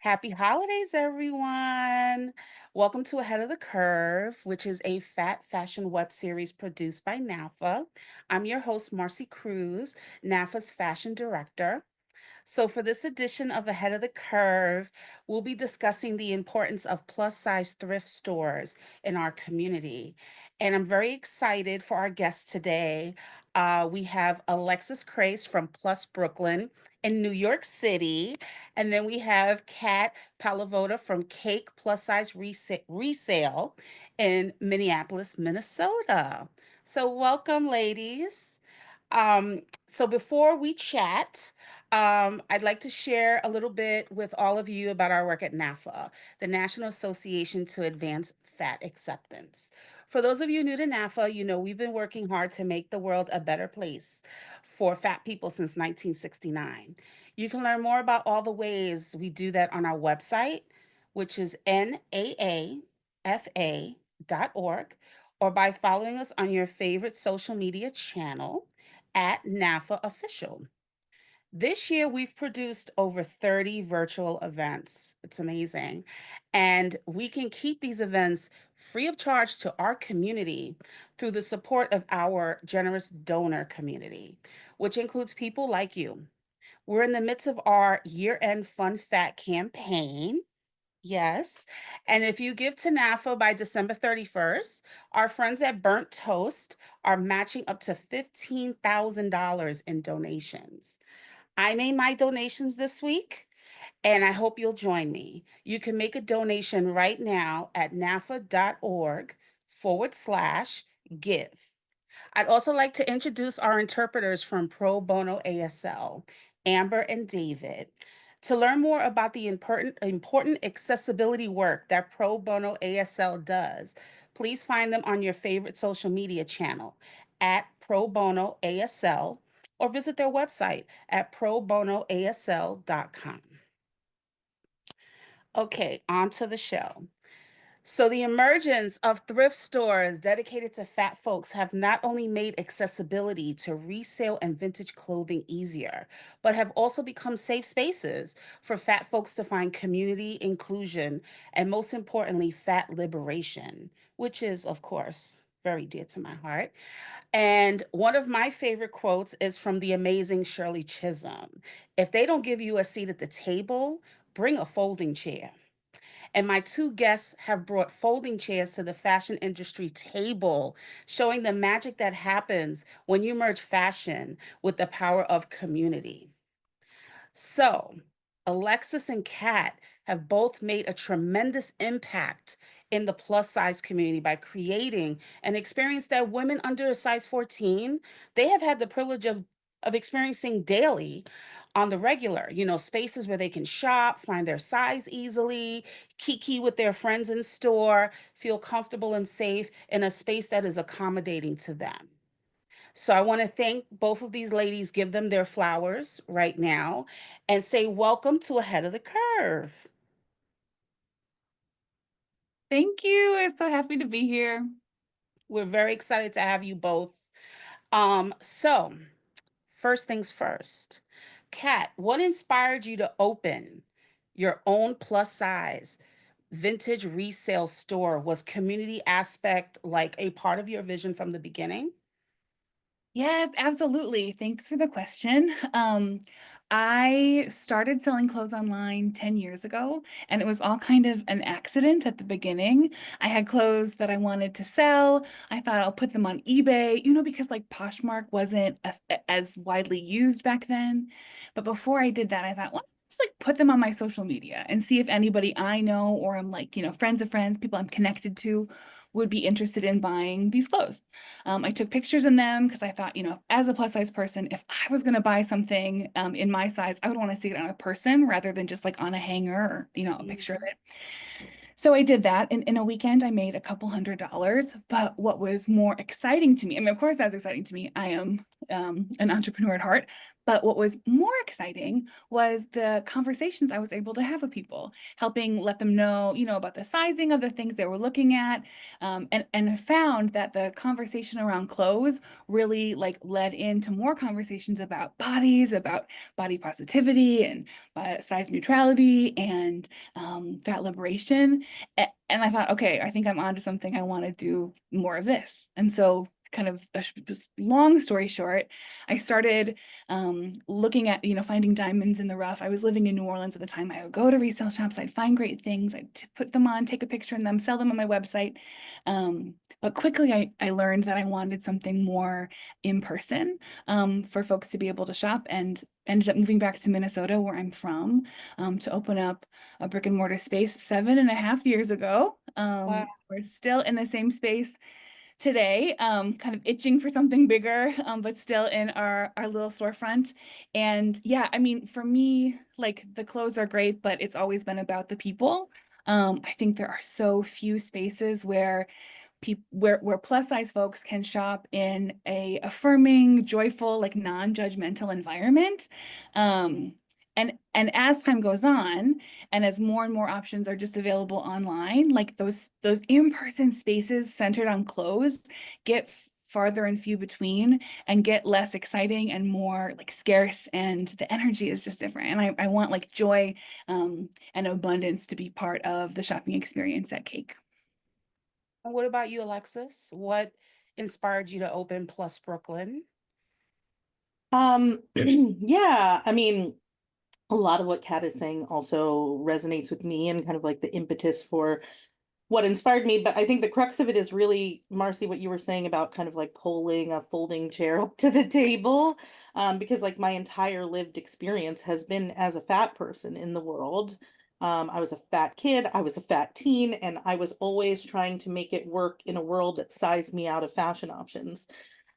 Happy holidays, everyone. Welcome to Ahead of the Curve, which is a fat fashion web series produced by NAAFA. I'm your host, Marcy Cruz, NAAFA's fashion director. So, for this edition of Ahead of the Curve, we'll be discussing the importance of plus size thrift stores in our community. And I'm very excited for our guest today. We have Alexis Krase from Plus Brooklyn in New York City. And then we have Kat Polivoda from Cake Plus Size Resale in Minneapolis, Minnesota. So, welcome, ladies. So before we chat, I'd like to share a little bit with all of you about our work at NAAFA, the National Association to Advance Fat Acceptance. For those of you new to NAAFA, you know we've been working hard to make the world a better place for fat people since 1969. You can learn more about all the ways we do that on our website, which is NAAFA.org, or by following us on your favorite social media channel at NAAFA Official. This year, we've produced over 30 virtual events. It's amazing. And we can keep these events free of charge to our community through the support of our generous donor community, which includes people like you. We're in the midst of our year end Fun Fat campaign. Yes. And if you give to NAAFA by December 31st, our friends at Burnt Toast are matching up to $15,000 in donations. I made my donations this week, and I hope you'll join me. You can make a donation right now at NAAFA.org/give. I'd also like to introduce our interpreters from Pro Bono ASL, Amber and David. To learn more about the important accessibility work that Pro Bono ASL does, please find them on your favorite social media channel at Pro Bono ASL or visit their website at probonoasl.com. Okay, on to the show. So, the emergence of thrift stores dedicated to fat folks have not only made accessibility to resale and vintage clothing easier, but have also become safe spaces for fat folks to find community, inclusion, and most importantly, fat liberation, which is, of course, very dear to my heart. And one of my favorite quotes is from the amazing Shirley Chisholm. If they don't give you a seat at the table, bring a folding chair. And my two guests have brought folding chairs to the fashion industry table, showing the magic that happens when you merge fashion with the power of community. So, Alexis and Kat have both made a tremendous impact in the plus size community by creating an experience that women under a size 14, they have had the privilege of experiencing daily on the regular, spaces where they can shop, find their size easily, kiki with their friends in store, feel comfortable and safe in a space that is accommodating to them. So I want to thank both of these ladies, give them their flowers right now, and say welcome to Ahead of the Curve. Thank you. I'm so happy to be here. We're very excited to have you both. So first things first, Kat, what inspired you to open your own plus size vintage resale store? Was community aspect like a part of your vision from the beginning? Yes, absolutely. Thanks for the question. I started selling clothes online 10 years ago, and it was all kind of an accident at the beginning. I had clothes that I wanted to sell. I thought I'll put them on eBay, because like Poshmark wasn't as widely used back then. But before I did that, I thought, well, just like put them on my social media and see if anybody I know or I'm like, friends of friends, people I'm connected to would be interested in buying these clothes. I took pictures in them because I thought, as a plus size person, if I was going to buy something in my size, I would want to see it on a person rather than just like on a hanger or, a picture of Mhm. it. So I did that. And in a weekend, I made a couple $100. But what was more exciting to me, I mean, of course, that's exciting to me. I am an entrepreneur at heart. But what was more exciting was the conversations I was able to have with people, helping let them know, about the sizing of the things they were looking at, and found that the conversation around clothes really like led into more conversations about bodies, about body positivity, and size neutrality, and fat liberation. And I thought, okay, I think I'm onto something. I want to do more of this. And so, kind of just long story short, I started looking at, finding diamonds in the rough. I was living in New Orleans at the time. I would go to resale shops, I'd find great things, I'd put them on, take a picture in them, sell them on my website. But quickly I learned that I wanted something more in person, for folks to be able to shop, and ended up moving back to Minnesota, where I'm from, to open up a brick and mortar space 7.5 years ago. Wow. We're still in the same space today, kind of itching for something bigger, but still in our little storefront. And yeah, I mean, for me, like the clothes are great, but it's always been about the people. I think there are so few spaces where where plus size folks can shop in a affirming, joyful, like non-judgmental environment. And as time goes on, and as more and more options are just available online, like those in-person spaces centered on clothes get farther and few between, and get less exciting and more like scarce, and the energy is just different. And I want like joy, and abundance to be part of the shopping experience at Cake. And what about you, Alexis? What inspired you to open Plus Brooklyn? Yeah, I mean, a lot of what Kat is saying also resonates with me and kind of like the impetus for what inspired me. But I think the crux of it is really, Marcy, what you were saying about kind of like pulling a folding chair up to the table. Because like my entire lived experience has been as a fat person in the world. I was a fat kid, I was a fat teen, and I was always trying to make it work in a world that sized me out of fashion options.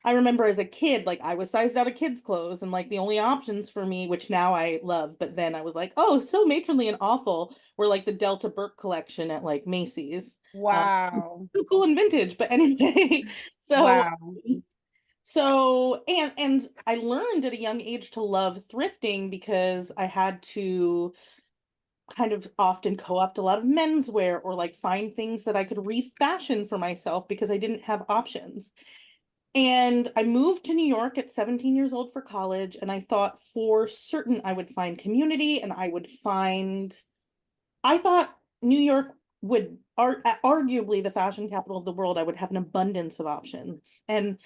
I remember as a kid, like I was sized out of kids' clothes, and like the only options for me, which now I love, but then I was like, oh, so matronly and awful, were like the Delta Burke collection at like Macy's. Wow. So cool and vintage. But anyway, so Wow. so I learned at a young age to love thrifting because I had to kind of often co-opt a lot of menswear or like find things that I could refashion for myself because I didn't have options. And I moved to New York at 17 years old for college, and I thought for certain I would find community and I thought New York would arguably the fashion capital of the world. I would have an abundance of options. And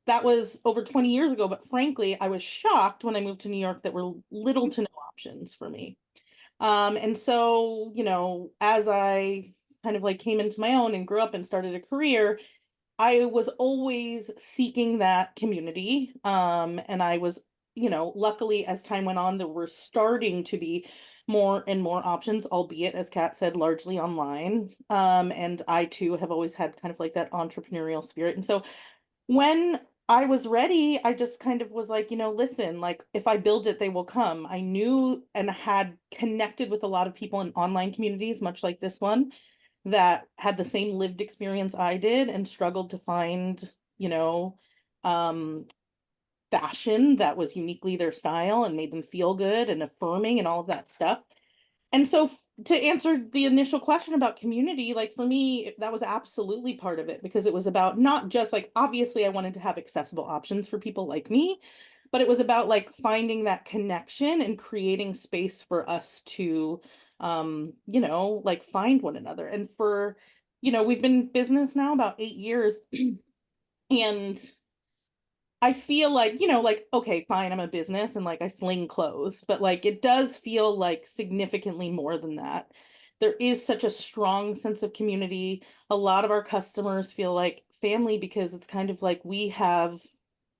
that was over 20 years ago, but frankly, I was shocked when I moved to New York that were little to no options for me. And so, as I kind of like came into my own and grew up and started a career, I was always seeking that community. And I was, luckily as time went on, there were starting to be more and more options, albeit, as Kat said, largely online. And I too have always had kind of like that entrepreneurial spirit. And so when I was ready, I just kind of was like, listen, like if I build it, they will come. I knew and had connected with a lot of people in online communities, much like this one, that had the same lived experience I did and struggled to find, um, fashion that was uniquely their style and made them feel good and affirming and all of that stuff. And so to answer the initial question about community, like for me, that was absolutely part of it because it was about not just like, obviously, I wanted to have accessible options for people like me, but it was about like finding that connection and creating space for us to, like find one another. And we've been in business now about 8 years. And I feel like, like, okay, fine, I'm a business and like I sling clothes, but like it does feel like significantly more than that. There is such a strong sense of community. A lot of our customers feel like family because it's kind of like we have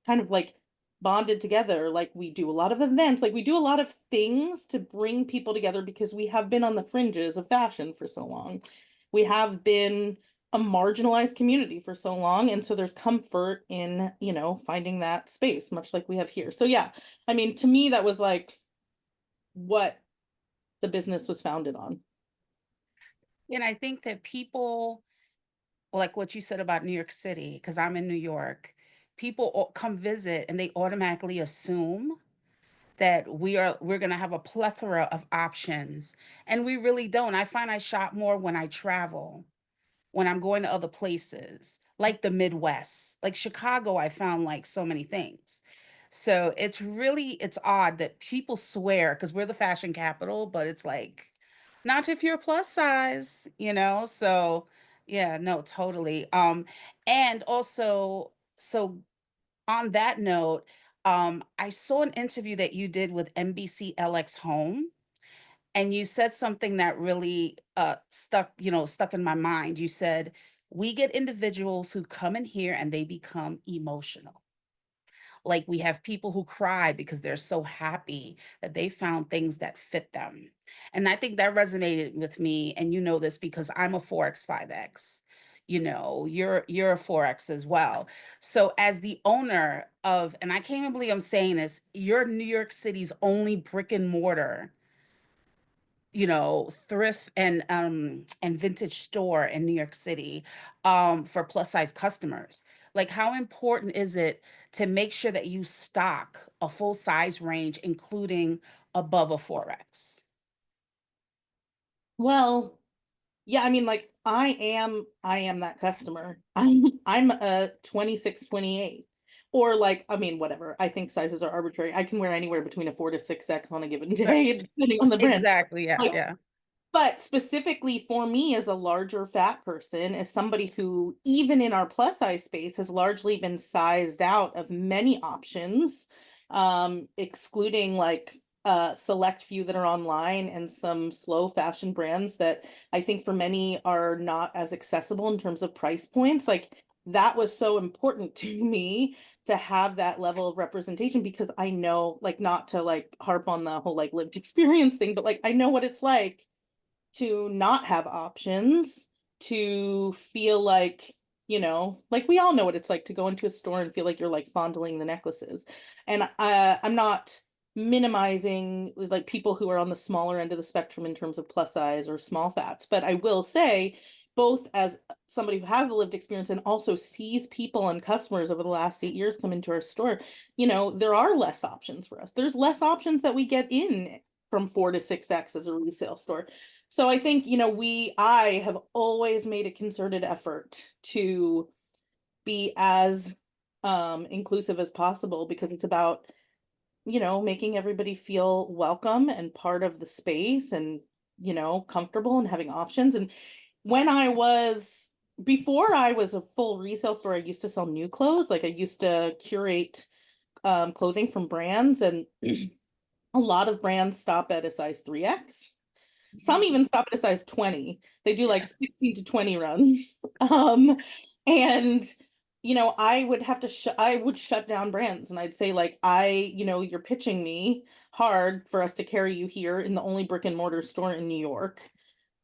kind of like bonded together. Like we do a lot of events, like we do a lot of things to bring people together because we have been on the fringes of fashion for so long. We have been a marginalized community for so long. And so there's comfort in, finding that space, much like we have here. So yeah, I mean, to me, that was like what the business was founded on. And I think that people, like what you said about New York City, because I'm in New York, people come visit and they automatically assume that we're going to have a plethora of options, and we really don't. I find I shop more when I travel, when I'm going to other places, like the Midwest, like Chicago. I found like so many things. So it's odd that people swear because we're the fashion capital, but it's like not if you're plus size, you know? So yeah, no, totally. And also, so on that note, I saw an interview that you did with NBC LX Home, and you said something that really stuck in my mind. You said, "We get individuals who come in here and they become emotional. Like we have people who cry because they're so happy that they found things that fit them." And I think that resonated with me. And you know this because I'm a 4X 5X. You know, you're a 4X as well. So as the owner of, and I can't even believe I'm saying this, you're New York City's only brick and mortar, thrift and vintage store in New York City, for plus size customers. Like, how important is it to make sure that you stock a full size range, including above a 4X? Well, yeah, I mean, like I am that customer. I'm a 26, 28. Or like, I mean, whatever. I think sizes are arbitrary. I can wear anywhere between a 4 to 6X on a given Right. day, depending on the brand. Exactly. Yeah. Like, Yeah. but specifically for me as a larger fat person, as somebody who, even in our plus size space, has largely been sized out of many options, excluding like a select few that are online and some slow fashion brands that I think for many are not as accessible in terms of price points. Like that was so important to me to have that level of representation because I know, like, not to like harp on the whole like lived experience thing, but like I know what it's like to not have options, to feel like, like we all know what it's like to go into a store and feel like you're like fondling the necklaces. And I'm not minimizing like people who are on the smaller end of the spectrum in terms of plus size or small fats, but I will say, both as somebody who has the lived experience and also sees people and customers over the last 8 years come into our store, there are less options for us. There's less options that we get in from 4 to 6X as a resale store. So I think, I have always made a concerted effort to be as inclusive as possible because it's about, making everybody feel welcome and part of the space and, comfortable and having options. And when before I was a full resale store, I used to sell new clothes. Like I used to curate clothing from brands, and a lot of brands stop at a size 3X. Some even stop at a size 20. They do like 16 to 20 runs. And I would have to I would shut down brands and I'd say like, you're pitching me hard for us to carry you here in the only brick and mortar store in New York,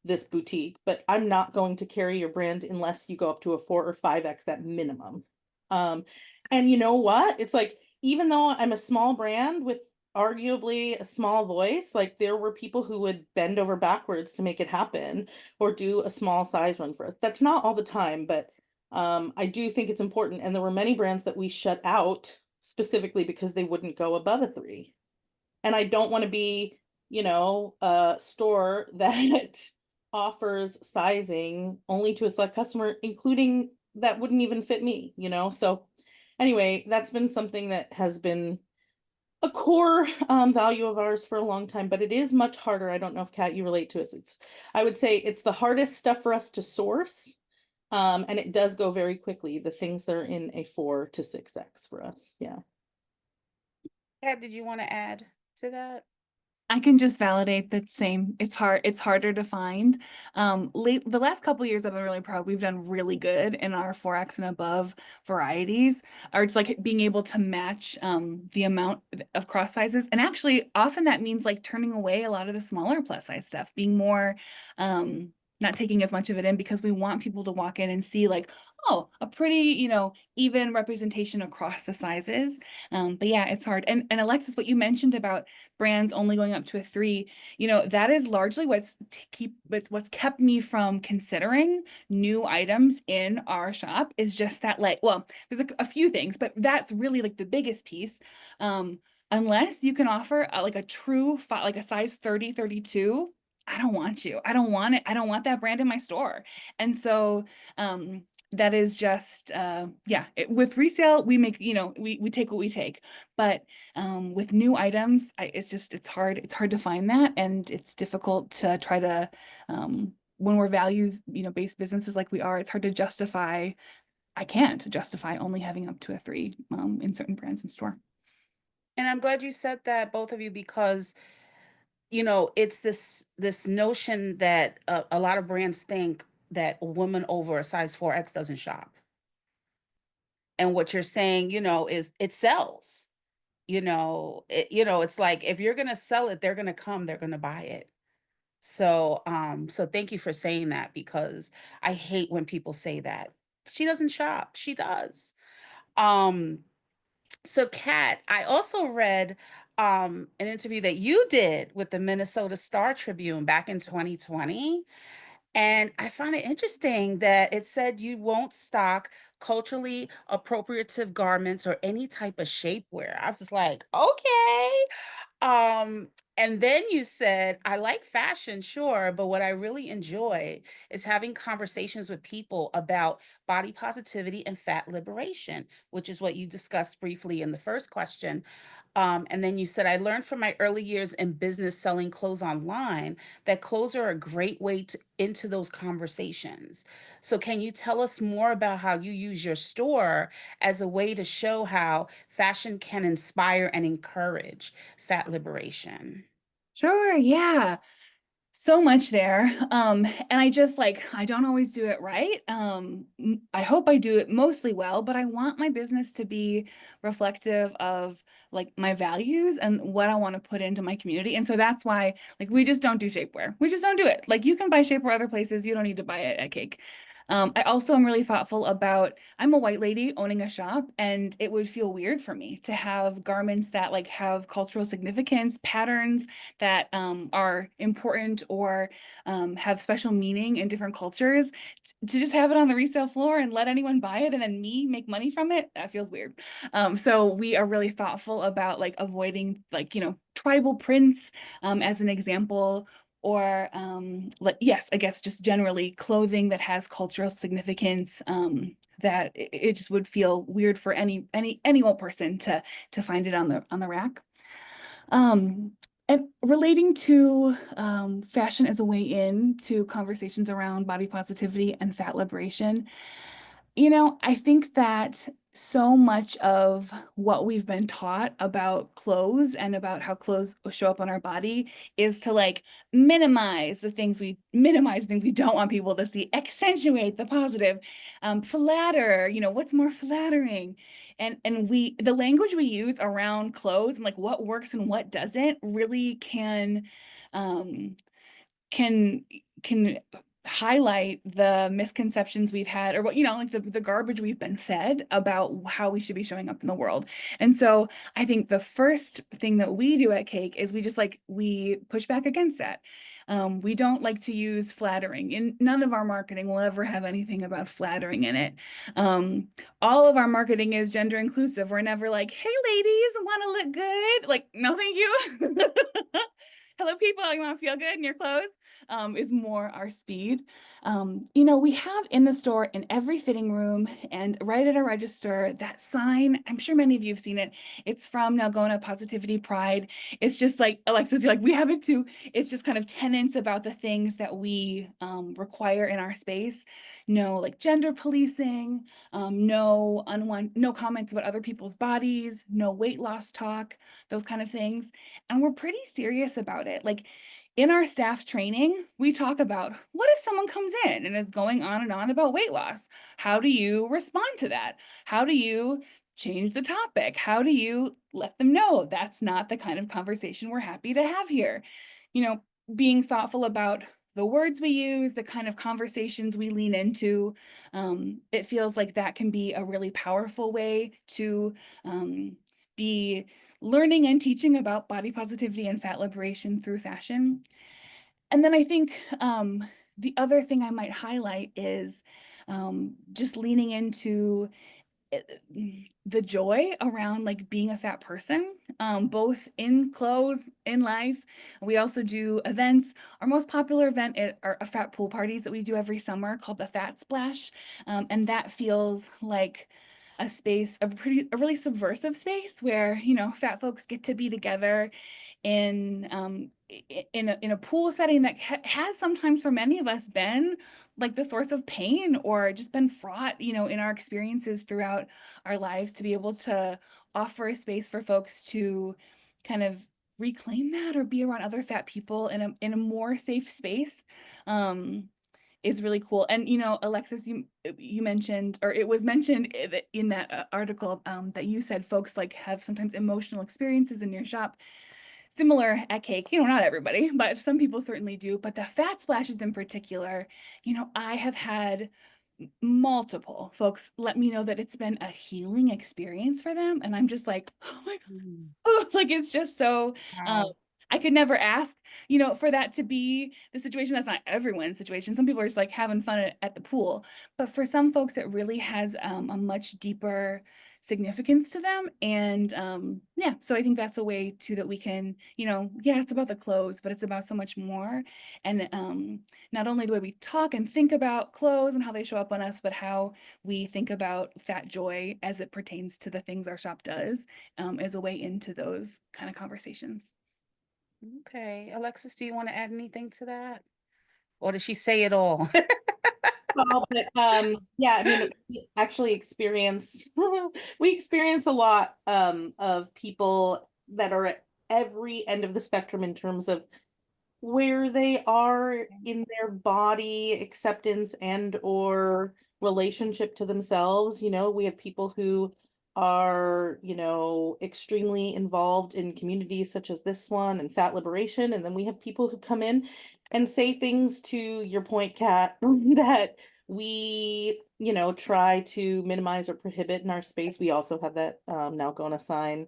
this boutique, but I'm not going to carry your brand unless you go up to a 4 or 5X at minimum. Um, and you know what? It's like, even though I'm a small brand with arguably a small voice, like there were people who would bend over backwards to make it happen or do a small size run for us. That's not all the time, but I do think it's important. And there were many brands that we shut out specifically because they wouldn't go above a 3. And I don't want to be, a store that offers sizing only to a select customer, including that wouldn't even fit me. So anyway, that's been something that has been a core value of ours for a long time, but it is much harder. I don't know if Kat, you relate to us. I would say it's the hardest stuff for us to source. And it does go very quickly. The things that are in a 4 to 6X for us. Yeah. Kat, did you want to add to that? I can just validate that same. It's harder to find. The last couple years I've been really proud. We've done really good in our 4X and above varieties, or it's like being able to match the amount of cross sizes. And actually often that means like turning away a lot of the smaller plus size stuff, being more not taking as much of it in, because we want people to walk in and see like, oh, a pretty, even representation across the sizes. But yeah, it's hard. And Alexis, what you mentioned about brands only going up to a 3, that is largely what's kept me from considering new items in our shop, is just that, like, well, there's a few things, but that's really like the biggest piece. Unless you can offer like a true like a size 30, 32, I don't want you. I don't want it. I don't want that brand in my store. And so that is just yeah, with resale, we make, we take what we take. But with new items, it's hard to find that, and it's difficult to try to when we're values, based businesses like we are, it's hard to justify. I can't justify only having up to a 3 in certain brands in store. And I'm glad you said that, both of you, because it's this notion that a lot of brands think that a woman over a size 4X doesn't shop. And what you're saying, is it sells. It's like if you're gonna sell it, they're gonna come, they're gonna buy it. So thank you for saying that, because I hate when people say that. She doesn't shop. She does. Um, so Kat, I also read an interview that you did with the Minnesota Star Tribune back in 2020. And I found it interesting that it said you won't stock culturally appropriative garments or any type of shapewear. I was like, okay. Um, and then you said, I like fashion, sure, but what I really enjoy is having conversations with people about body positivity and fat liberation, which is what you discussed briefly in the first question. And then you said, I learned from my early years in business selling clothes online that clothes are a great way into those conversations. So, can you tell us more about how you use your store as a way to show how fashion can inspire and encourage fat liberation? Sure, yeah. So much there. And I don't always do it right. I hope I do it mostly well, but I want my business to be reflective of like my values and what I want to put into my community. And so that's why, like, we just don't do shapewear. We just don't do it. Like, you can buy shapewear other places. You don't need to buy it at Cake. I also am really thoughtful about, I'm a white lady owning a shop, and it would feel weird for me to have garments that like have cultural significance, patterns that are important, or have special meaning in different cultures, to just have it on the resale floor and let anyone buy it and then me make money from it. That feels weird. So we are really thoughtful about like avoiding like, tribal prints as an example, or like, yes, I guess just generally clothing that has cultural significance, that it just would feel weird for any old person to find it on the rack. Um, and relating to fashion as a way in to conversations around body positivity and fat liberation, I think that so much of what we've been taught about clothes and about how clothes show up on our body is to like minimize things we don't want people to see, accentuate the positive, flatter, what's more flattering. And the language we use around clothes and like what works and what doesn't really um can can highlight the misconceptions we've had, or what, like the garbage we've been fed about how we should be showing up in the world. And so I think the first thing that we do at Cake is we push back against that. We don't like to use flattering, and none of our marketing will ever have anything about flattering in it. All of our marketing is gender inclusive. We're never like, hey ladies, want to look good? Like, no, thank you. Hello, people, you want to feel good in your clothes? Is more our speed. We have in the store, in every fitting room and right at our register, that sign. I'm sure many of you have seen it. It's from Nalgona Positivity Pride. It's just like, Alexis, you're like, we have it too. It's just kind of tenets about the things that we require in our space. No like gender policing, no comments about other people's bodies, no weight loss talk, those kind of things. And we're pretty serious about it. Like, in our staff training, we talk about, what if someone comes in and is going on and on about weight loss? How do you respond to that? How do you change the topic? How do you let them know that's not the kind of conversation we're happy to have here? Being thoughtful about the words we use, the kind of conversations we lean into. It feels like that can be a really powerful way to be learning and teaching about body positivity and fat liberation through fashion. And then I think the other thing I might highlight is just leaning into the joy around like being a fat person, both in clothes, in life. We also do events. Our most popular event are fat pool parties that we do every summer called the Fat Splash. And that feels like a space, a really subversive space where, you know, fat folks get to be together in a pool setting that has sometimes for many of us been like the source of pain or just been fraught, you know, in our experiences throughout our lives, to be able to offer a space for folks to kind of reclaim that or be around other fat people in a more safe space is really cool. And you know, Alexis, you mentioned, or it was mentioned in that article that you said folks like have sometimes emotional experiences in your shop. Similar at Cake, you know, not everybody, but some people certainly do. But the fat splashes in particular, you know, I have had multiple folks let me know that it's been a healing experience for them. And I'm just like, oh my Mm. God, like it's just so, Wow. I could never ask, you know, for that to be the situation. That's not everyone's situation. Some people are just like having fun at the pool. But for some folks, it really has a much deeper significance to them. And yeah, so I think that's a way too that we can, you know, yeah, it's about the clothes, but it's about so much more. And not only the way we talk and think about clothes and how they show up on us, but how we think about fat joy as it pertains to the things our shop does as a way into those kind of conversations. Okay. Alexis, do you want to add anything to that? Or did she say it all? Well, but yeah, I mean, we actually experience we experience a lot of people that are at every end of the spectrum in terms of where they are in their body acceptance and or relationship to themselves. You know, we have people who are, you know, extremely involved in communities such as this one and fat liberation. And then we have people who come in and say things, to your point, Kat, that we, you know, try to minimize or prohibit in our space. We also have that now Gona sign,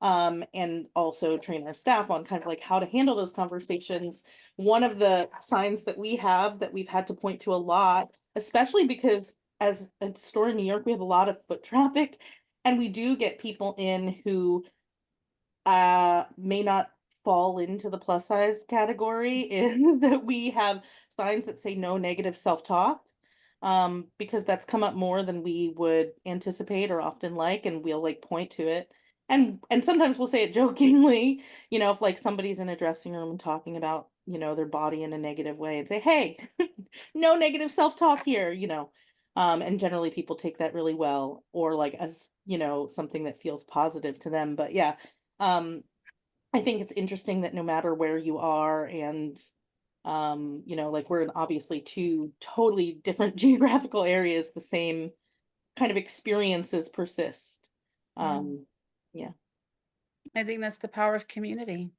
and also train our staff on kind of like how to handle those conversations. One of the signs that we have that we've had to point to a lot, especially because as a store in New York, we have a lot of foot traffic, and we do get people in who may not fall into the plus size category, is that we have signs that say no negative self-talk, because that's come up more than we would anticipate or often like, and we'll like point to it. And sometimes we'll say it jokingly, you know, if like somebody's in a dressing room and talking about, you know, their body in a negative way, and say, hey, no negative self-talk here, you know. And generally people take that really well, or like as, you know, something that feels positive to them. But yeah, um, I think it's interesting that no matter where you are, and you know, like we're in obviously two totally different geographical areas, the same kind of experiences persist. Mm. Um, yeah. I think that's the power of community.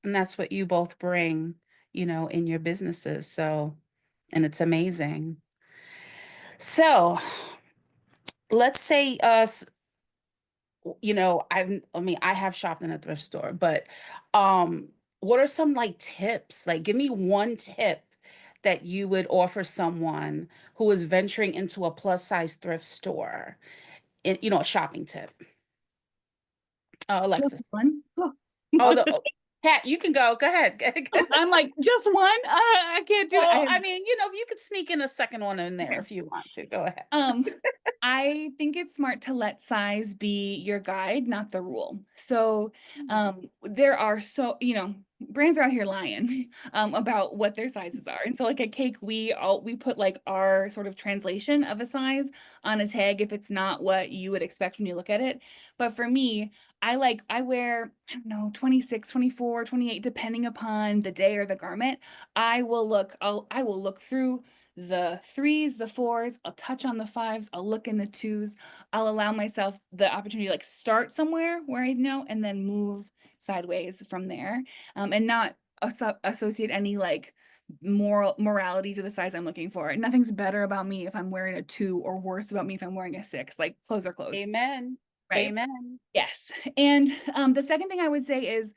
And that's what you both bring, you know, in your businesses. So, and it's amazing. So, let's say you know, I mean, I have shopped in a thrift store, but what are some like tips? Like give me one tip that you would offer someone who is venturing into a plus size thrift store. You know, a shopping tip. Just Alexis. one. Oh, Kat, you can go. Go ahead. I'm like, just one? I can't do it. Well, I mean, you know, you could sneak in a second one in there Okay. if you want to. Go ahead. Um, I think it's smart to let size be your guide, not the rule. So, there are you know, brands are out here lying about what their sizes are. And so like at Cake, we put like our sort of translation of a size on a tag if it's not what you would expect when you look at it. But for me, I wear, I don't know, 26, 24, 28, depending upon the day or the garment. I will look through the threes, the fours, I'll touch on the fives, I'll look in the twos. I'll allow myself the opportunity to like start somewhere where I know and then move sideways from there. And not associate any like morality to the size I'm looking for. Nothing's better about me if I'm wearing a 2 or worse about me if I'm wearing a 6. Like clothes are clothes, Amen. right? Amen. Yes. And the second thing I would say is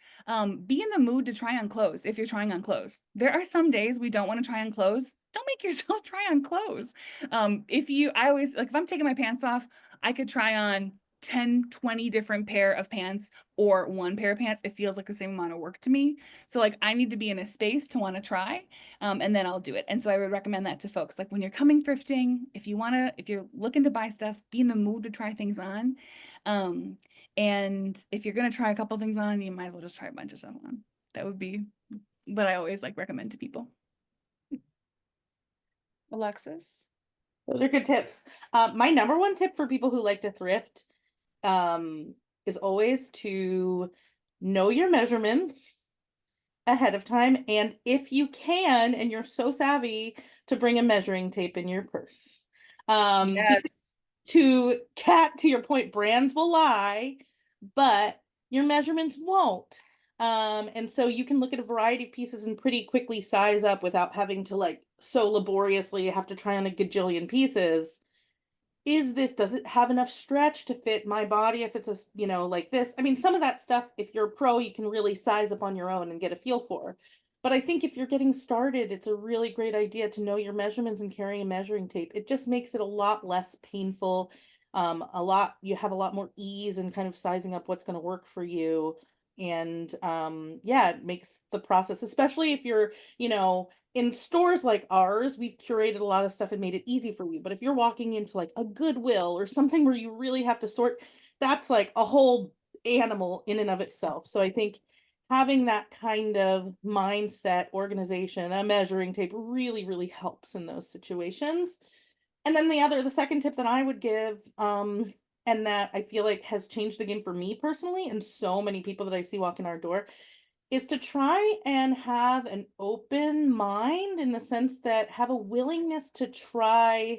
be in the mood to try on clothes if you're trying on clothes. There are some days we don't want to try on clothes. Don't make yourself try on clothes. I always like if I'm taking my pants off, I could try on 10, 20 different pair of pants or one pair of pants. It feels like the same amount of work to me. So like I need to be in a space to want to try, and then I'll do it. And so I would recommend that to folks. Like when you're coming thrifting, if you're looking to buy stuff, be in the mood to try things on. Um, and if you're going to try a couple things on, you might as well just try a bunch of stuff on. That would be what I always like recommend to people. Alexis? Those are good tips. My number one tip for people who like to thrift is always to know your measurements ahead of time. And if you can, and you're so savvy, to bring a measuring tape in your purse. Because Yes. to your point, brands will lie, but your measurements won't. And so you can look at a variety of pieces and pretty quickly size up without having to like so laboriously have to try on a gajillion pieces. Does it have enough stretch to fit my body if it's like this? I mean, some of that stuff, if you're a pro, you can really size up on your own and get a feel for. But I think if you're getting started, it's a really great idea to know your measurements and carry a measuring tape. It just makes it a lot less painful. You have a lot more ease in kind of sizing up what's going to work for you. And yeah, it makes the process, especially if you're, in stores like ours, we've curated a lot of stuff and made it easy for you. But if you're walking into like a Goodwill or something where you really have to sort, that's like a whole animal in and of itself. So I think having that kind of mindset, organization, a measuring tape really, really helps in those situations. And then the second tip that I would give, and that I feel like has changed the game for me personally, and so many people that I see walk in our door, is to try and have an open mind in the sense that have a willingness to try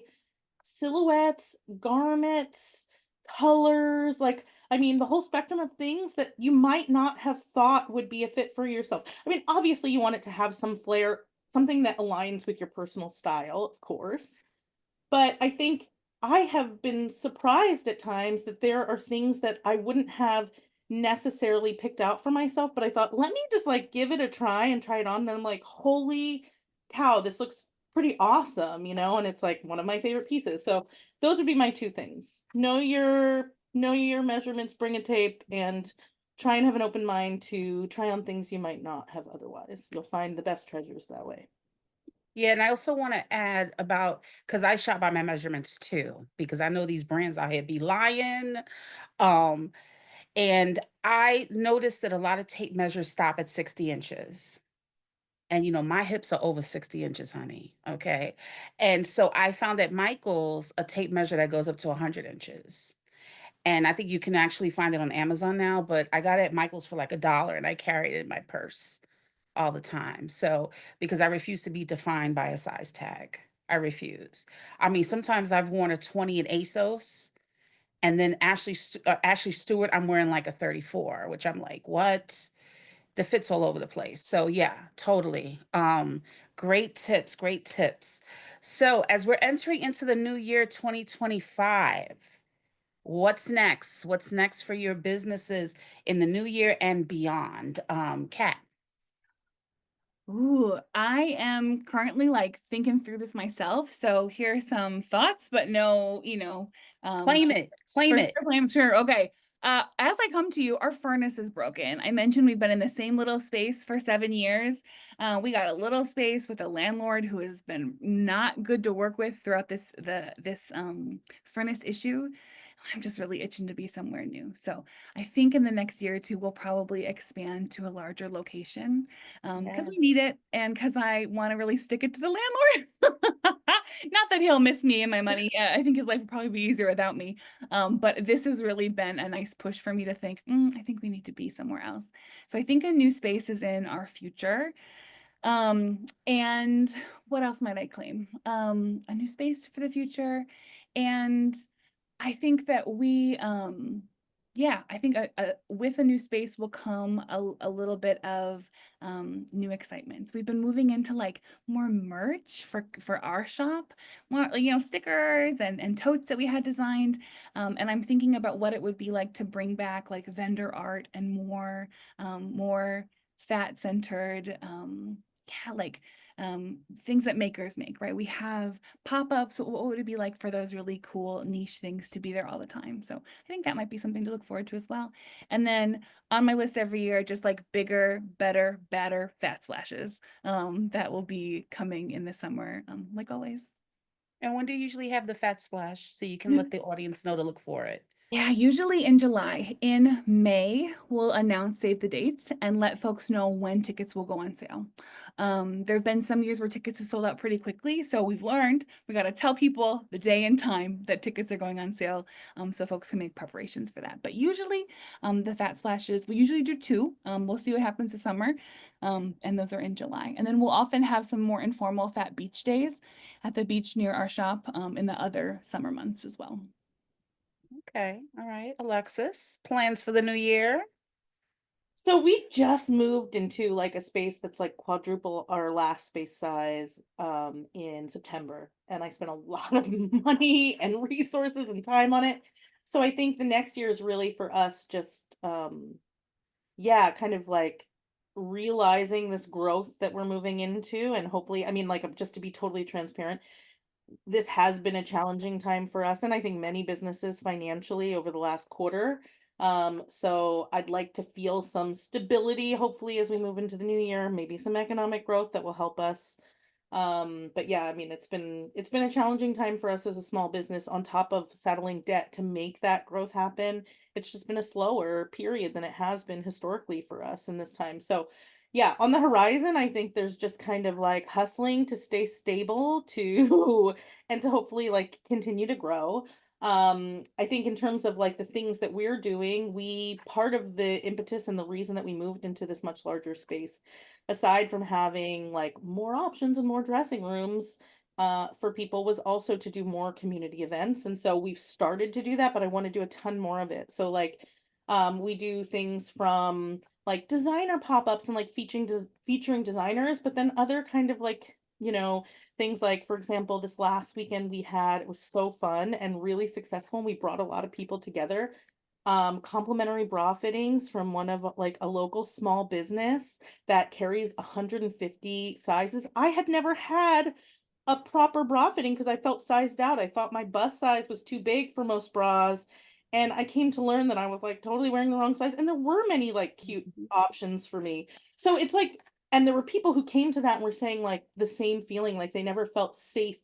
silhouettes, garments, colors, like, I mean, the whole spectrum of things that you might not have thought would be a fit for yourself. I mean, obviously, you want it to have some flair, something that aligns with your personal style, of course. But I think I have been surprised at times that there are things that I wouldn't have necessarily picked out for myself, but I thought, let me just like give it a try and try it on. And then I'm like, holy cow, this looks pretty awesome, and it's like one of my favorite pieces. So those would be my two things. Know your measurements, bring a tape, and try and have an open mind to try on things you might not have otherwise. You'll find the best treasures that way. Yeah, and I also want to add about because I shop by my measurements too, because I know these brands out here be lying. Um, and I noticed that a lot of tape measures stop at 60 inches. And my hips are over 60 inches, honey. Okay. And so I found at Michael's a tape measure that goes up to 100 inches. And I think you can actually find it on Amazon now, but I got it at Michael's for like $1 and I carried it in my purse all the time. So, because I refuse to be defined by a size tag. I refuse. I mean, sometimes I've worn a 20 in ASOS and then Ashley Stewart, I'm wearing like a 34, which I'm like, what? The fits all over the place. So yeah, totally. Great tips, great tips. So as we're entering into the new year 2025, what's next? What's next for your businesses in the new year and beyond? Kat. Ooh, I am currently like thinking through this myself. So here are some thoughts, but no, um, Claim it, for claim sure, it. I'm sure. Okay. As I come to you, our furnace is broken. I mentioned we've been in the same little space for 7 years. We got a little space with a landlord who has been not good to work with throughout this furnace issue. I'm just really itching to be somewhere new. So I think in the next year or two, we'll probably expand to a larger location because we Yes. need it and because I want to really stick it to the landlord. Not that he'll miss me and my money. I think his life would probably be easier without me. But this has really been a nice push for me to think, I think we need to be somewhere else. So I think a new space is in our future. And what else might I claim? A new space for the future. And I think that Yeah, I think with a new space will come a little bit of new excitements. We've been moving into like more merch for our shop, more like, stickers and totes that we had designed. And I'm thinking about what it would be like to bring back like vendor art and more fat centered, yeah, like things that makers make, right? We have pop-ups. What would it be like for those really cool niche things to be there all the time? So I think that might be something to look forward to as well. And then on my list every year, just like bigger, better, badder fat splashes that will be coming in the summer, like always. And when do you usually have the fat splash so you can let the audience know to look for it? Yeah, usually in July. In May, we'll announce save the dates and let folks know when tickets will go on sale. There have been some years where tickets have sold out pretty quickly, so we've learned we got to tell people the day and time that tickets are going on sale, so folks can make preparations for that. But usually, the fat splashes, we usually do two. We'll see what happens this summer, and those are in July. And then we'll often have some more informal fat beach days at the beach near our shop in the other summer months as well. Okay, all right. Alexis, plans for the new year? So we just moved into like a space that's like quadruple our last space size in September, and I spent a lot of money and resources and time on it. So I think the next year is really for us just yeah, kind of like realizing this growth that we're moving into, and hopefully, I mean, like, just to be totally transparent, this has been a challenging time for us, and I think many businesses financially over the last quarter. So I'd like to feel some stability, hopefully, as we move into the new year, maybe some economic growth that will help us. But yeah, I mean, it's been a challenging time for us as a small business on top of settling debt to make that growth happen. It's just been a slower period than it has been historically for us in this time. So yeah, on the horizon, I think there's just kind of like hustling to stay stable to and to hopefully like continue to grow. I think in terms of like the things that we're doing, we part of the impetus and the reason that we moved into this much larger space, aside from having like more options and more dressing rooms for people, was also to do more community events. And so we've started to do that, but I want to do a ton more of it. So like we do things from like designer pop-ups and like featuring designers, but then other kind of like, things like, for example, this last weekend we had, it was so fun and really successful, and we brought a lot of people together. Complimentary bra fittings from one of like a local small business that carries 150 sizes. I had never had a proper bra fitting because I felt sized out. I thought my bust size was too big for most bras. And I came to learn that I was like totally wearing the wrong size. And there were many like cute Mhm. options for me. So it's like, and there were people who came to that and were saying like the same feeling, like they never felt safe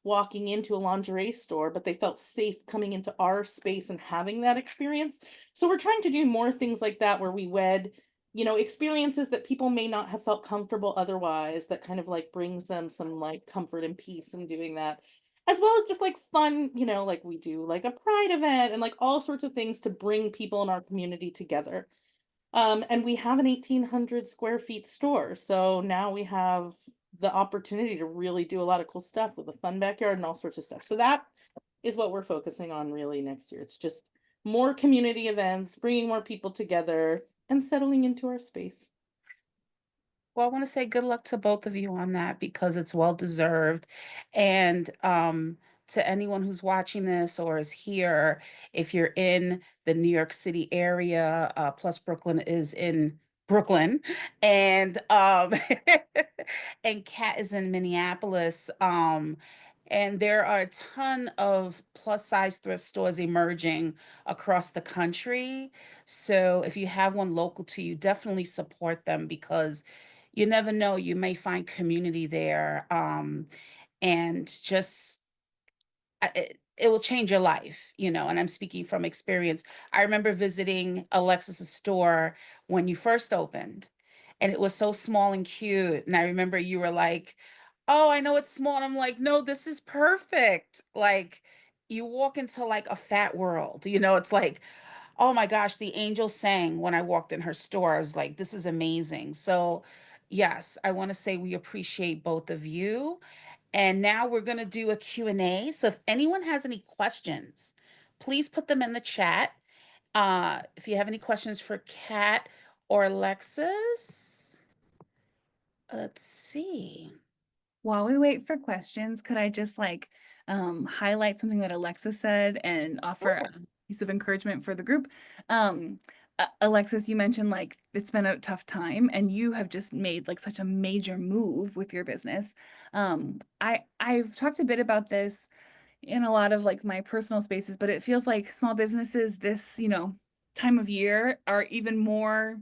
walking into a lingerie store, but they felt safe coming into our space and having that experience. So we're trying to do more things like that where we wed, experiences that people may not have felt comfortable otherwise, that kind of like brings them some like comfort and peace in doing that. As well as just like fun, like we do like a pride event and like all sorts of things to bring people in our community together. And we have an 1,800 square feet store. So now we have the opportunity to really do a lot of cool stuff with a fun backyard and all sorts of stuff. So that is what we're focusing on really next year. It's just more community events, bringing more people together, and settling into our space. Well, I want to say good luck to both of you on that because it's well deserved. And to anyone who's watching this or is here, if you're in the New York City area, plus Brooklyn is in Brooklyn, and and Kat is in Minneapolis. And there are a ton of plus size thrift stores emerging across the country. So if you have one local to you, definitely support them because you never know, you may find community there, and just it will change your life, and I'm speaking from experience. I remember visiting Alexis's store when you first opened, and it was so small and cute, and I remember you were like, "Oh, I know it's small," and I'm like, "No, this is perfect." Like, you walk into, like, a fat world, it's like, oh my gosh, the angel sang when I walked in her store. I was like, this is amazing. So, yes, I want to say we appreciate both of you. And now we're going to do a Q&A. So if anyone has any questions, please put them in the chat If you have any questions for Kat or Alexis, let's see. While we wait for questions, could I just like highlight something that Alexa said and offer a piece of encouragement for the group? Alexis, you mentioned like it's been a tough time and you have just made like such a major move with your business. I've talked a bit about this in a lot of like my personal spaces, but it feels like small businesses this, time of year are even more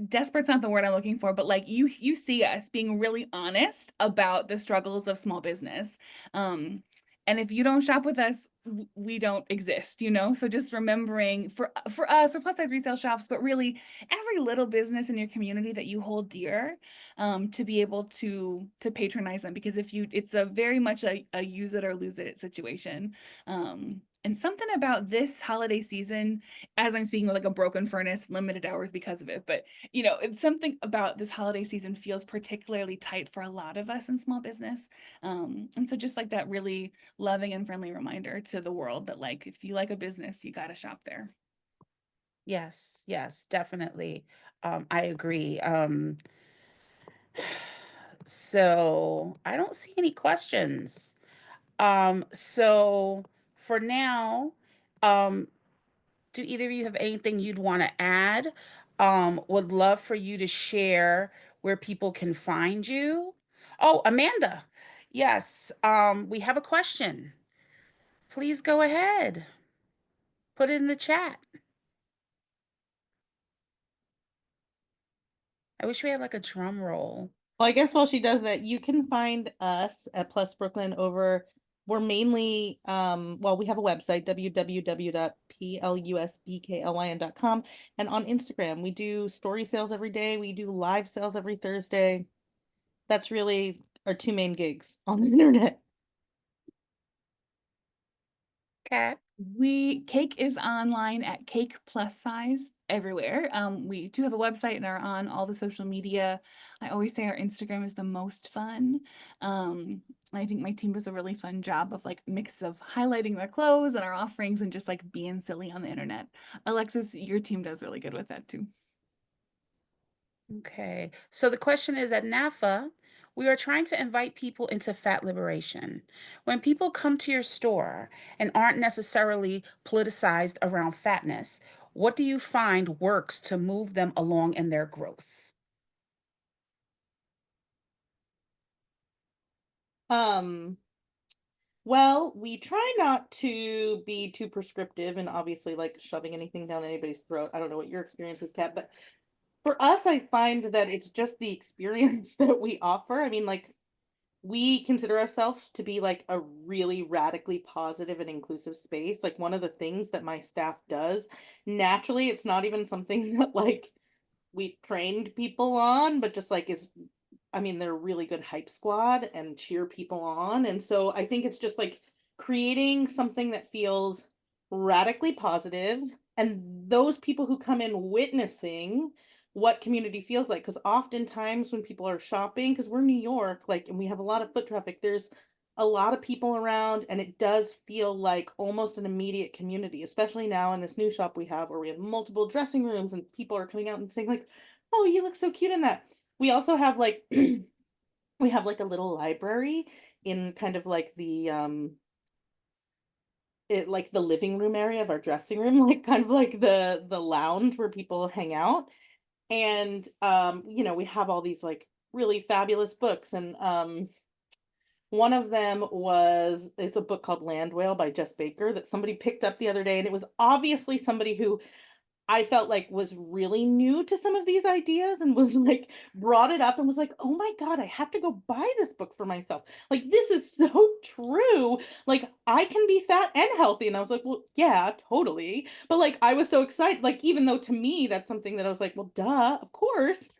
desperate's not the word I'm looking for, but like you see us being really honest about the struggles of small business. And if you don't shop with us, we don't exist. So just remembering for us or plus size resale shops, but really every little business in your community that you hold dear, to be able to patronize them because if you it's a very much a use it or lose it situation. And something about this holiday season, as I'm speaking with like a broken furnace, limited hours because of it, but it's something about this holiday season feels particularly tight for a lot of us in small business. And so just like that really loving and friendly reminder to the world that like if you like a business, you got to shop there. Yes, yes, definitely. I agree. So I don't see any questions. So for now, um, do either of you have anything you'd want to add? Would love for you to share where people can find you. Oh, Amanda. Yes, we have a question. Please go ahead. Put it in the chat. I wish we had like a drum roll. Well, I guess while she does that, you can find us at Plus Brooklyn we're mainly well, we have a website, www.plusbklyn.com, and on Instagram, we do story sales every day, we do live sales every Thursday. That's really our two main gigs on the internet. Cat. Cake is online at Cake Plus Size everywhere. We do have a website and are on all the social media. I always say our Instagram is the most fun. I think my team does a really fun job of like mix of highlighting their clothes and our offerings and just like being silly on the internet. Alexis, your team does really good with that too. Okay. So the question is at NAAFA, we are trying to invite people into fat liberation. When people come to your store and aren't necessarily politicized around fatness, what do you find works to move them along in their growth? Um, well, we try not to be too prescriptive and obviously like shoving anything down anybody's throat. I don't know what your experience is, Kat, but for us, I find that it's just the experience that we offer. I mean, like, we consider ourselves to be like a really radically positive and inclusive space. Like, one of the things that my staff does naturally, it's not even something that like we've trained people on, but just like is, I mean, they're a really good hype squad and cheer people on. And so I think it's just like creating something that feels radically positive, and those people who come in witnessing what community feels like. Because oftentimes when people are shopping, because we're New York, like, and we have a lot of foot traffic, there's a lot of people around, and it does feel like almost an immediate community, especially now in this new shop we have where we have multiple dressing rooms and people are coming out and saying, like, oh, you look so cute in that. We also have like we have like a little library in kind of like like the living room area of our dressing room, like kind of like the lounge where people hang out. And we have all these like really fabulous books, and one of them was it's a book called Land Whale by Jess Baker that somebody picked up the other day, and it was obviously somebody who I felt like was really new to some of these ideas and was like brought it up and was like, "Oh my God, I have to go buy this book for myself. Like, this is so true. Like, I can be fat and healthy." And I was like, "Well, yeah, totally." But like, I was so excited. Like, even though to me, that's something that I was like, "Well, duh, of course."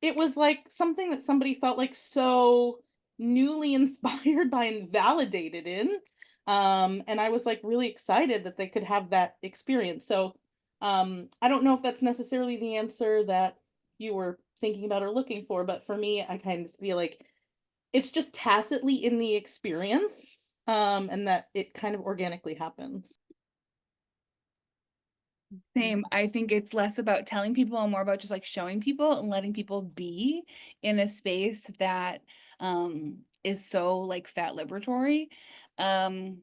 It was like something that somebody felt like so newly inspired by and validated in. And I was like really excited that they could have that experience. So I don't know if that's necessarily the answer that you were thinking about or looking for, but for me, I kind of feel like it's just tacitly in the experience, and that it kind of organically happens. Same. I think it's less about telling people and more about just like showing people and letting people be in a space that is so like fat liberatory. Um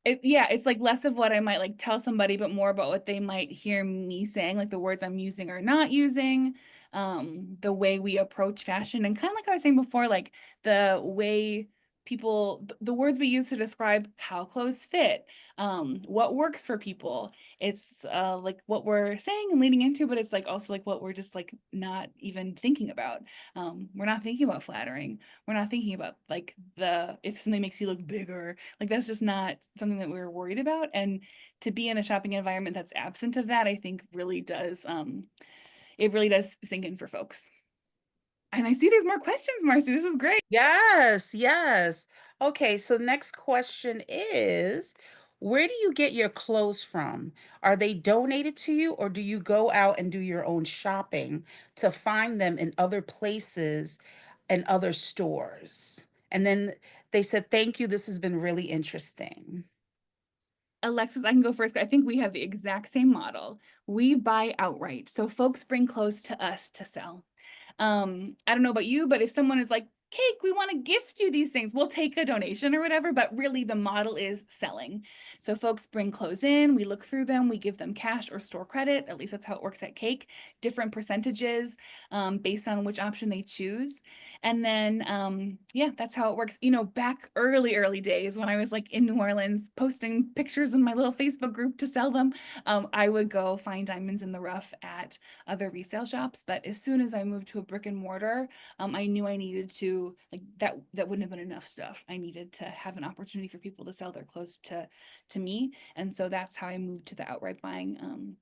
yeah, it's like less of what I might like tell somebody, but more about what they might hear me saying, like the words I'm using or not using, the way we approach fashion, and kind of like I was saying before, like the way people, the words we use to describe how clothes fit, what works for people. It's like what we're saying and leaning into, but it's like also like what we're just like not even thinking about. We're not thinking about flattering. We're not thinking about like the if something makes you look bigger, like that's just not something that we're worried about. And to be in a shopping environment that's absent of that, I think really does it really does sink in for folks. And I see there's more questions, Marcy. This is great. Yes, yes. Okay, so next question is, where do you get your clothes from? Are they donated to you, or do you go out and do your own shopping to find them in other places and other stores? And then they said, thank you, this has been really interesting. Alexis, I can go first. I think we have the exact same model. We buy outright. So folks bring clothes to us to sell. I don't know about you, but if someone is like, Cake, we want to gift you these things, we'll take a donation or whatever, but really the model is selling. So folks bring clothes in, we look through them, we give them cash or store credit. At least that's how it works at Cake. Different percentages based on which option they choose. And then, yeah, that's how it works. You know, back early days when I was like in New Orleans posting pictures in my little Facebook group to sell them, I would go find diamonds in the rough at other resale shops. But as soon as I moved to a brick and mortar, I knew I needed to like that wouldn't have been enough stuff. I needed to have an opportunity for people to sell their clothes to me. And so that's how I moved to the outright buying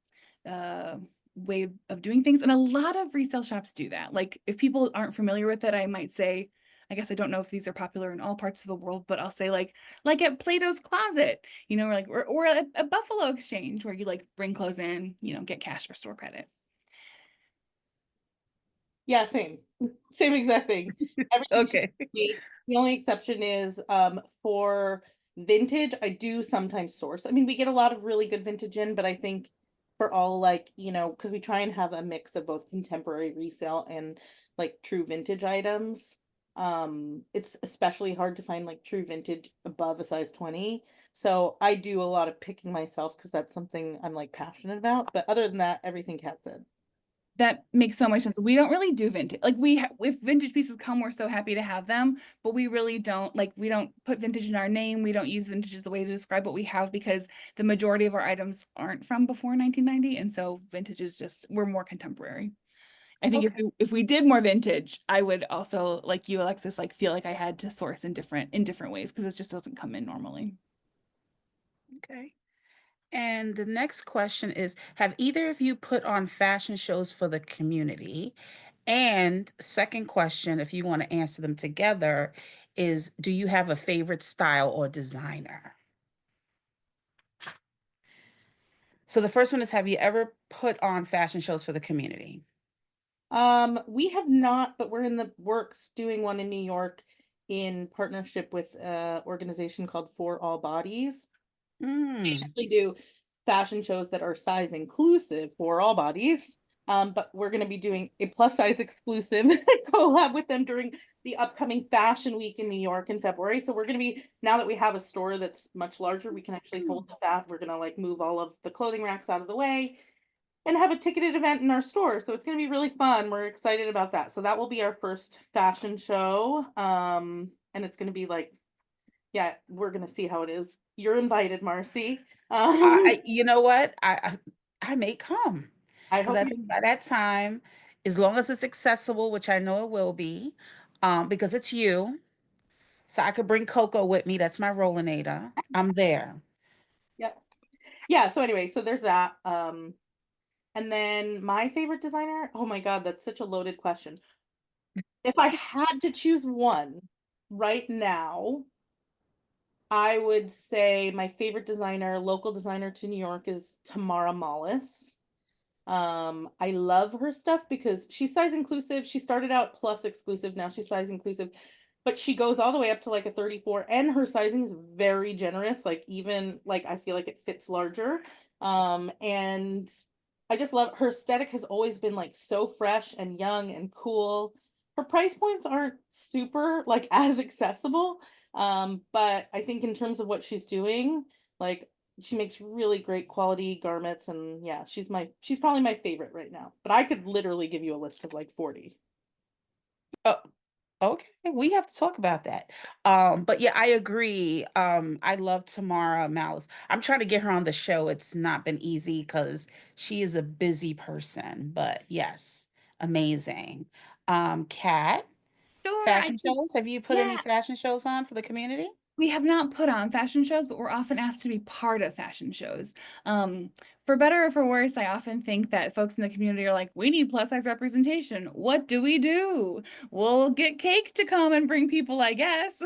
way of doing things. And a lot of resale shops do that. Like if people aren't familiar with it, I might say, I guess I don't know if these are popular in all parts of the world, but I'll say like at Plato's Closet, you know, or a Buffalo Exchange where you like bring clothes in, you know, get cash or store credit. Yeah, same. Same exact thing. Everything should Okay. be. The only exception is for vintage, I do sometimes source. I mean, we get a lot of really good vintage in, but I think for all like, you know, because we try and have a mix of both contemporary resale and like true vintage items. It's especially hard to find like true vintage above a size 20. So I do a lot of picking myself because that's something I'm like passionate about. But other than that, everything Kat said. That makes so much sense. We don't really do vintage. Like if vintage pieces come, we're so happy to have them, but we really don't like we don't put vintage in our name. We don't use vintage as a way to describe what we have because the majority of our items aren't from before 1990, and so vintage is just we're more contemporary. I think Okay. if we did more vintage, I would also like you, Alexis, like feel like I had to source in different ways because it just doesn't come in normally. Okay. And the next question is, have either of you put on fashion shows for the community? And second question, if you want to answer them together, is do you have a favorite style or designer? So the first one is, have you ever put on fashion shows for the community? We have not, but we're in the works doing one in New York in partnership with a organization called For All Bodies. They Mm. actually do fashion shows that are size inclusive for all bodies. But we're going to be doing a plus size exclusive collab with them during the upcoming Fashion Week in New York in February. So we're going to be, now that we have a store that's much larger, we can actually hold the fat. We're going to like move all of the clothing racks out of the way and have a ticketed event in our store. So it's going to be really fun. We're excited about that. So that will be our first fashion show. And it's going to be like, yeah, we're going to see how it is. You're invited, Marcy. You know what? I may come I because hope I you, think by that time, as long as it's accessible, which I know it will be, because it's you, so I could bring Coco with me. That's my Rollinator. I'm there. yeah. Yeah, so anyway, so there's that. And then my favorite designer, oh my God, that's such a loaded question. If I had to choose one right now, I would say my favorite designer, local designer to New York is Tamara Mollis. I love her stuff because she's size inclusive. She started out plus exclusive, now she's size inclusive, but she goes all the way up to like a 34 and her sizing is very generous. Like even like I feel like it fits larger. And I just love her aesthetic has always been like so fresh and young and cool. Her price points aren't super like as accessible. But I think in terms of what she's doing, like she makes really great quality garments, and yeah, she's probably my favorite right now. But I could literally give you a list of like 40. Oh, okay, we have to talk about that. But yeah, I agree. I love Tamara Malice. I'm trying to get her on the show. It's not been easy because she is a busy person, but yes, amazing. Kat, Sure, I fashion think, shows. Have you put any yeah. fashion shows on for the community? We have not put on fashion shows, but we're often asked to be part of fashion shows. Um, for better or for worse, I often think that folks in the community are like, we need plus size representation. What do we do? We'll get Cake to come and bring people, I guess.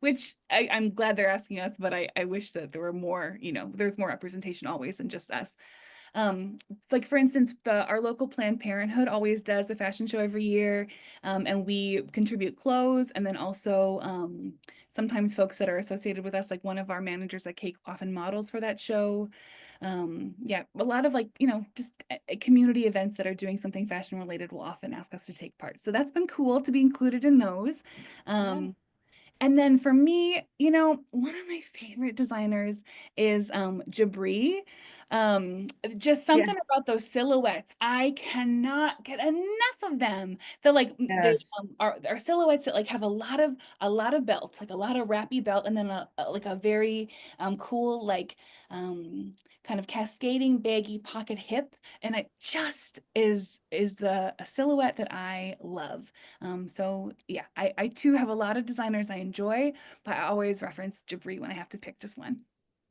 Which I'm glad they're asking us, but I wish that there were more, there's more representation always than just us. Um, like for instance, our local Planned Parenthood always does a fashion show every year, and we contribute clothes, and then also sometimes folks that are associated with us, like one of our managers at Cake often models for that show. Yeah, a lot of like, just community events that are doing something fashion related will often ask us to take part. So that's been cool to be included in those. Yeah. Um, and then for me, one of my favorite designers is Jabri. Just Yeah. something about those silhouettes. I cannot get enough of them. They're like they Yes. are silhouettes that like have a lot of belt, like a lot of wrappy belt, and then like a very cool like um kind of cascading baggy pocket hip. And it just is a silhouette that I love. So yeah, I too have a lot of designers I enjoy, but I always reference Jabri when I have to pick just one.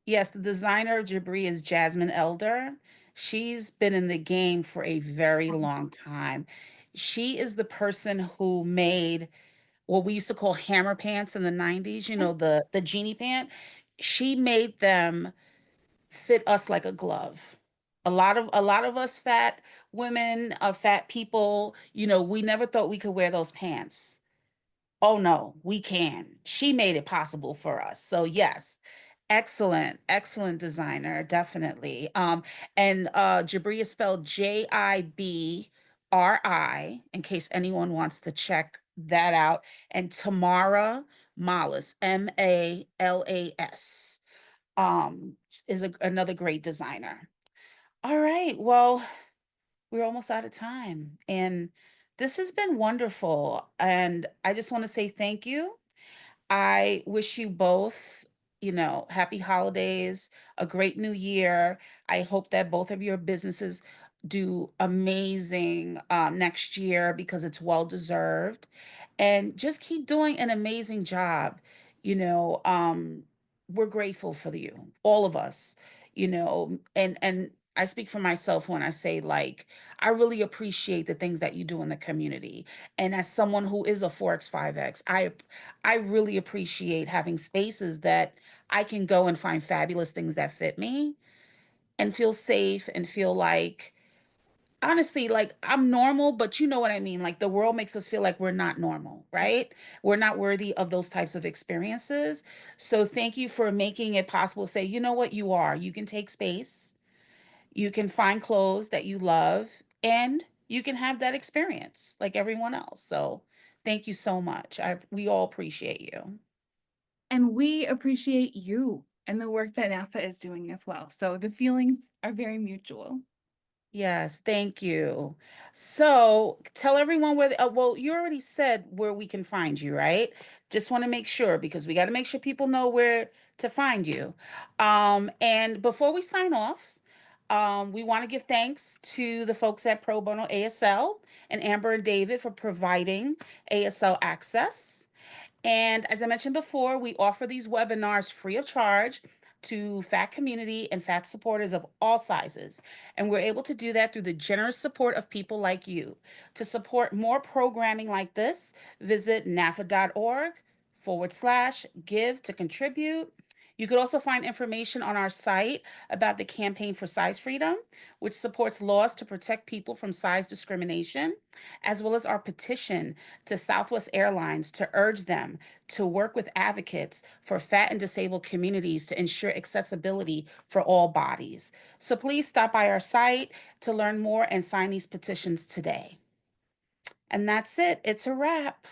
Yes, the designer of Jabri is Jasmine Elder. She's been in the game for a very long time. She is the person who made what we used to call hammer pants in the 90s, the genie pant. She made them fit us like a glove. A lot of us fat women, fat people, we never thought we could wear those pants. Oh no, we can. She made it possible for us. So yes, excellent, excellent designer, definitely. And Jabri is spelled Jibri, in case anyone wants to check that out. And Tamara Malas, Malas, um, is another great designer. All right, well, we're almost out of time, and this has been wonderful. And I just want to say thank you. I wish you both, happy holidays, a great new year. I hope that both of your businesses do amazing next year because it's well deserved. And just keep doing an amazing job. You know, um, we're grateful for you, all of us, and I speak for myself when I say, like, I really appreciate the things that you do in the community. And as someone who is a 4X5X, I really appreciate having spaces that I can go and find fabulous things that fit me and feel safe and feel like, honestly, like I'm normal, but you know what I mean? Like the world makes us feel like we're not normal, right? We're not worthy of those types of experiences. So thank you for making it possible to say, you know what, you are. You can take space, you can find clothes that you love, and you can have that experience like everyone else. So thank you so much. We all appreciate you. And we appreciate you and the work that NAAFA is doing as well. So the feelings are very mutual. Yes, thank you. So tell everyone well, you already said where we can find you, right? Just want to make sure because we got to make sure people know where to find you. And before we sign off, we want to give thanks to the folks at Pro Bono ASL and Amber and David for providing ASL access. And as I mentioned before, we offer these webinars free of charge to fat community and fat supporters of all sizes. And we're able to do that through the generous support of people like you. To support more programming like this, visit naafa.org/give to contribute. You could also find information on our site about the Campaign for Size Freedom, which supports laws to protect people from size discrimination, as well as our petition to Southwest Airlines to urge them to work with advocates for fat and disabled communities to ensure accessibility for all bodies. So please stop by our site to learn more and sign these petitions today. And that's it. It's a wrap.